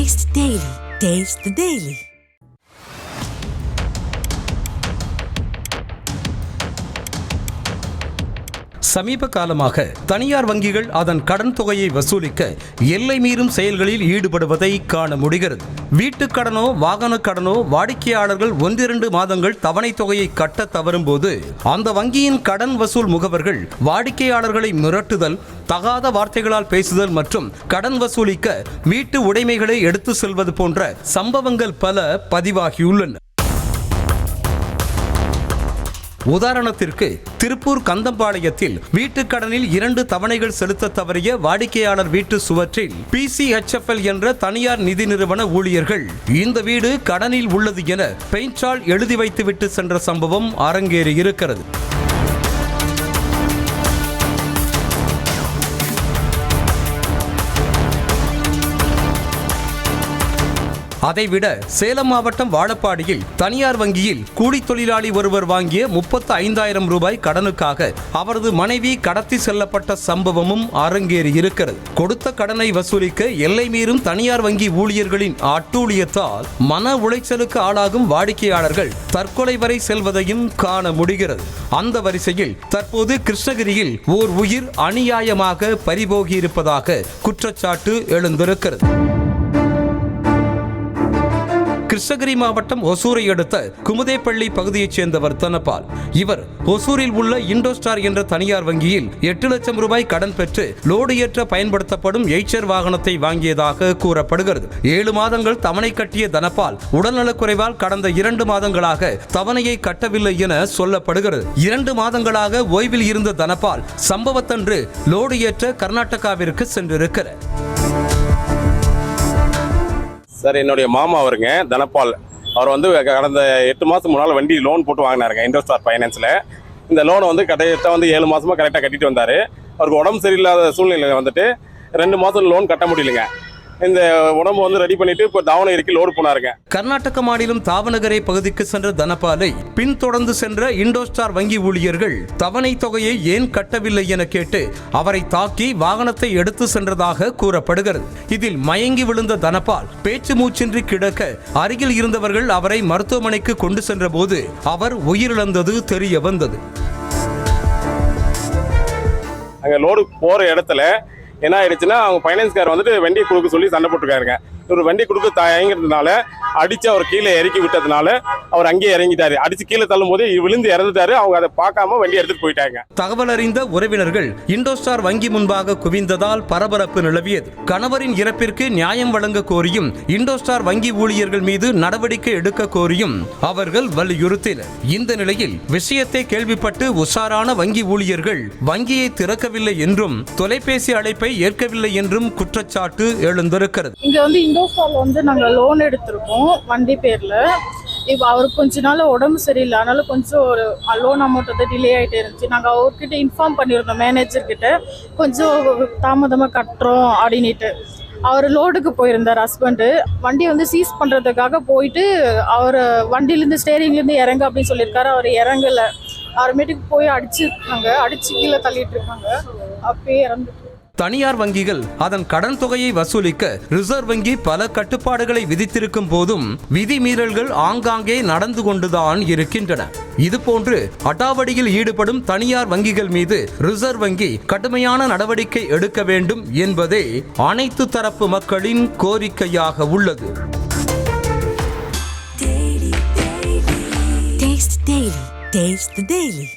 Taste the Daily. Taste the Daily. சமீப காலமாக தனியார் வங்கிகள் அதன் கடன் தொகையை வசூலிக்க எல்லை மீறும் செயல்களில் ஈடுபடுவதை காண முடிகிறது. வீட்டுக் கடனோ வாகன கடனோ வாடிக்கையாளர்கள் 1-2 மாதங்கள் தவணை தொகையை கட்ட தவறும் போது அந்த வங்கியின் கடன் வசூல் முகவர்கள் வாடிக்கையாளர்களை மிரட்டுதல், தகாத வார்த்தைகளால் பேசுதல் மற்றும் கடன் வசூலிக்க வீட்டு உடைமைகளை எடுத்து செல்வது போன்ற சம்பவங்கள் பல பதிவாகியுள்ளன. உதாரணத்திற்கு திருப்பூர் கந்தம்பாளையத்தில் வீட்டுக் கடனில் 2 தவணைகள் செலுத்த தவறிய வாடிக்கையாளர் வீட்டு சுவற்றில் PCHFL என்ற தனியார் நிதி நிறுவன ஊழியர்கள் இந்த வீடு கடனில் உள்ளது என பெயிண்டால் எழுதி வைத்துவிட்டு சென்ற சம்பவம் அரங்கேறி இருக்கிறது. அதைவிட சேலம் மாவட்டம் வாழப்பாடியில் தனியார் வங்கியில் கூலி தொழிலாளி ஒருவர் வாங்கிய 35,000 ரூபாய் கடனுக்காக அவரது மனைவி கடத்தி செல்லப்பட்ட சம்பவமும் அரங்கேறி இருக்கிறது. கொடுத்த கடனை வசூலிக்க எல்லை மீறும் தனியார் வங்கி ஊழியர்களின் அட்டூழியத்தால் மன உளைச்சலுக்கு ஆளாகும் வாடிக்கையாளர்கள் தற்கொலை வரை செல்வதையும் காண முடிகிறது. அந்த வரிசையில் தற்போது கிருஷ்ணகிரியில் ஓர் உயிர் அநியாயமாக பறிபோகியிருப்பதாக குற்றச்சாட்டு எழுந்திருக்கிறது. கிருஷ்ணகிரி மாவட்டம் ஒசூரை அடுத்த குமுதேப்பள்ளி பகுதியைச் சேர்ந்தவர் தனபால். இவர் ஒசூரில் உள்ள இண்டோஸ்டார் என்ற தனியார் வங்கியில் 8 லட்சம் ரூபாய் கடன் பெற்று லோடு ஏற்ற பயன்படுத்தப்படும் எய்ச்சர் வாகனத்தை வாங்கியதாக கூறப்படுகிறது. 7 மாதங்கள் தவணை கட்டிய தனபால் உடல்நலக்குறைவால் கடந்த 2 மாதங்களாக தவணையை கட்டவில்லை என சொல்லப்படுகிறது. 2 மாதங்களாக ஓய்வில் இருந்த தனபால் சம்பவத்தன்று லோடு ஏற்ற கர்நாடகாவிற்கு சென்றிருக்கிறார். சார், என்னுடைய மாமா அவருங்க தனபால். அவர் வந்து கடந்த 8 மாதம் முன்னால் வண்டி லோன் போட்டு வாங்கினாருங்க இண்டோஸ்டார் ஃபைனான்ஸில். இந்த லோனை வந்து கரெக்டாக 7 மாதமாக கரெக்டாக கட்டிட்டு வந்தார். அவருக்கு உடம்பு சரியில்லாத சூழ்நிலையில் வந்துட்டு 2 மாதம் லோன் கட்ட முடியலைங்க. இந்த உடம்பு வந்து ரெடி பண்ணிட்டு இப்போ தாவணகிரிக்கு லோடு போனாருங்க. கர்நாடக மாநிலம் தாவணகரை பகுதிக்கு சென்ற தனபாலை பின்தொடர்ந்து சென்ற இண்டோஸ்டார் வங்கி ஊழியர்கள் தவணை தொகையை ஏன் கட்டவில்லை என கேட்டு அவரை தாக்கி வாகனத்தை எடுத்து சென்றதாக கூறப்படுகிறது. இதில் மயங்கி விழுந்த தனபால் பேச்சு மூச்சின்றி கிடக்க அருகில் இருந்தவர்கள் அவரை மருத்துவமனைக்கு கொண்டு சென்ற போது அவர் உயிரிழந்தது தெரிய வந்தது. அங்கே லோடு போகிற இடத்துல என்ன ஆயிடுச்சுன்னா, அவங்க ஃபைனான்ஸ்கார் வந்துட்டு வண்டியை கொடுக்க சொல்லி சண்டை போட்டுருக்காருங்க. இவர் வண்டி கொடுக்க தயங்கிறதுனால அடிச்சு அவர் கீழே இறக்கி விட்டதுனால அவர் அங்கேயே இறங்கிட்டாரு. அடிச்சு கீழே தள்ளும் போது விழுந்து இறந்துட்டாரு. அவங்க அதை பார்க்காம வண்டி எடுத்துட்டு போயிட்டாங்க. தகவல் அறிந்த உறவினர்கள் இண்டோஸ்டார் வங்கி முன்பாக குவிந்ததால் பரபரப்பு நிலவியது. கணவரின் இறப்பிற்கு நியாயம் வழங்க கோரியும் இண்டோஸ்டார் வங்கி ஊழியர்கள் மீது நடவடிக்கை எடுக்க கோரியும் அவர்கள் வலியுறுத்தினர். இந்த நிலையில் விஷயத்தை கேள்விப்பட்டு உஷாரான வங்கி ஊழியர்கள் வங்கியை திறக்கவில்லை என்றும் தொலைபேசி அழைப்பை ஏற்கவில்லை என்றும் குற்றச்சாட்டு எழுந்திருக்கிறது. இங்க வந்து இண்டோஸ்டார்ல வந்து நாங்க லோன் எடுத்திருக்கோம் வண்டி பேர்ல. இப்போ அவருக்கு கொஞ்ச நாள் உடம்பு சரியில்லை, அதனால கொஞ்சம் ஒரு லோன் அமௌண்ட் வந்து டிலே ஆகிட்டே இருந்துச்சு. நாங்கள் அவர்கிட்ட இன்ஃபார்ம் பண்ணியிருந்தோம், மேனேஜர்கிட்ட கொஞ்சம் தாமதமாக கட்டுறோம் அப்படின்ட்டு. அவர் லோடுக்கு போயிருந்தார் ஹஸ்பண்டு. வண்டி வந்து சீஸ் பண்ணுறதுக்காக போயிட்டு அவர் வண்டியிலேருந்து ஸ்டேரிங்லேருந்து இறங்க அப்படின்னு சொல்லியிருக்காரு. அவர் இறங்கலை. அப்புறமேட்டுக்கு போய் அடிச்சு கீழே தள்ளிட்டு இருக்காங்க. அப்பயே இறந்துட்டு. தனியார் வங்கிகள் அதன் கடன் தொகையை வசூலிக்க ரிசர்வ் வங்கி பல கட்டுப்பாடுகளை விதித்திருக்கும் போதும் விதிமீறல்கள் ஆங்காங்கே நடந்து கொண்டுதான் இருக்கின்றன. இதுபோன்று அடாவடியில் ஈடுபடும் தனியார் வங்கிகள் மீது ரிசர்வ் வங்கி கடுமையான நடவடிக்கை எடுக்க வேண்டும் என்பதே அனைத்து தரப்பு மக்களின் கோரிக்கையாக உள்ளது. Taste the Daily.